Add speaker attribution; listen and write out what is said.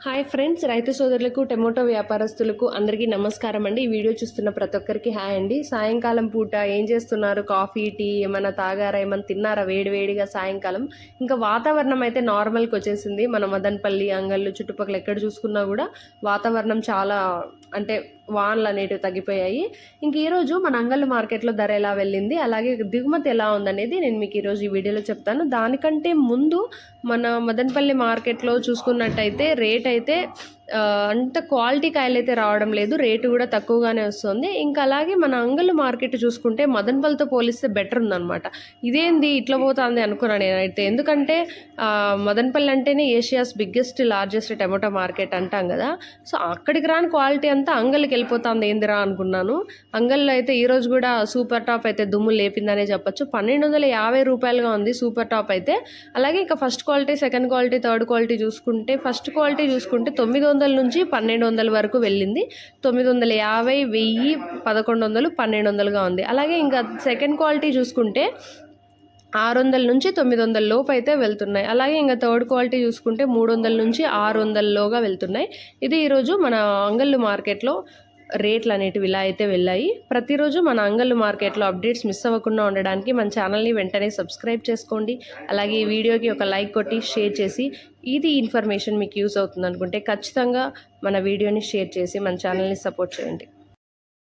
Speaker 1: Hi friends, రైతు సోదరులకు tomato వ్యాపారస్తులకు అందరికీ నమస్కారం అండి. ఈ వీడియో చూస్తున్న ప్రతి ఒక్కరికి హాయ్ అండి. సాయంకాలం పూట ఏం చేస్తున్నారు? కాఫీ, టీ ఏమైనా తాగారా? ఏమైనా తిన్నారా వేడివేడిగా సాయంకాలం? ఇంకా వాతావరణం అయితే నార్మల్కి వచ్చేసింది. మన మదనపల్లి, అంగళ్ళు చుట్టుపక్కల ఎక్కడ చూసుకున్నా కూడా వాతావరణం చాలా అంటే వానలు అనేటివి తగ్గిపోయాయి. ఇంక ఈరోజు మన అంగళ్ళు మార్కెట్లో ధర ఎలా వెళ్ళింది, అలాగే దిగుమతి ఎలా ఉందనేది నేను మీకు ఈరోజు ఈ వీడియోలో చెప్తాను. దానికంటే ముందు మన మదనపల్లి మార్కెట్లో చూసుకున్నట్టయితే రేట్ అయితే అంత క్వాలిటీ కాయలు అయితే రావడం లేదు, రేటు కూడా తక్కువగానే వస్తుంది. ఇంకా అలాగే మన అంగళ్ళు మార్కెట్ చూసుకుంటే మదనపల్లితో పోలిస్తే బెటర్ ఉందన్నమాట. ఇదేంది ఇట్లా పోతుంది అనుకున్నాను నేనైతే. ఎందుకంటే మదనపల్లి అంటేనే Asia's biggest largest tomato market అంటాం కదా. సో అక్కడికి రాని క్వాలిటీ అంతా అంగళ్ళకి వెళ్ళిపోతుంది ఏందిరా అనుకున్నాను. అంగల్లో అయితే ఈరోజు కూడా సూపర్ టాప్ అయితే దుమ్ము లేపిందనే చెప్పచ్చు. 1250 రూపాయలుగా ఉంది సూపర్ టాప్ అయితే. అలాగే ఇంకా first quality, second quality, third quality చూసుకుంటే ఫస్ట్ క్వాలిటీ చూసుకుంటే 900 నుంచి 1200 వరకు వెళ్ళింది. 950, 1000, 1100, 1200గా ఉంది. అలాగే ఇంకా సెకండ్ క్వాలిటీ చూసుకుంటే 600 నుంచి 900 లోపు అయితే వెళ్తున్నాయి. అలాగే ఇంకా థర్డ్ క్వాలిటీ చూసుకుంటే 300 నుంచి 600లోగా వెళ్తున్నాయి. ఇది ఈరోజు మన అంగళ్ళు మార్కెట్లో రేట్లు అనేటివి ఇలా అయితే వెళ్ళాయి. ప్రతిరోజు మన అంగళ్ళు మార్కెట్లో అప్డేట్స్ మిస్ అవ్వకుండా ఉండడానికి మన ఛానల్ని వెంటనే సబ్స్క్రైబ్ చేసుకోండి. అలాగే ఈ వీడియోకి ఒక లైక్ కొట్టి షేర్ చేసి, ఇది ఇన్ఫర్మేషన్ మీకు యూస్ అవుతుంది అనుకుంటే ఖచ్చితంగా మన వీడియోని షేర్ చేసి మన ఛానల్ని సపోర్ట్ చేయండి.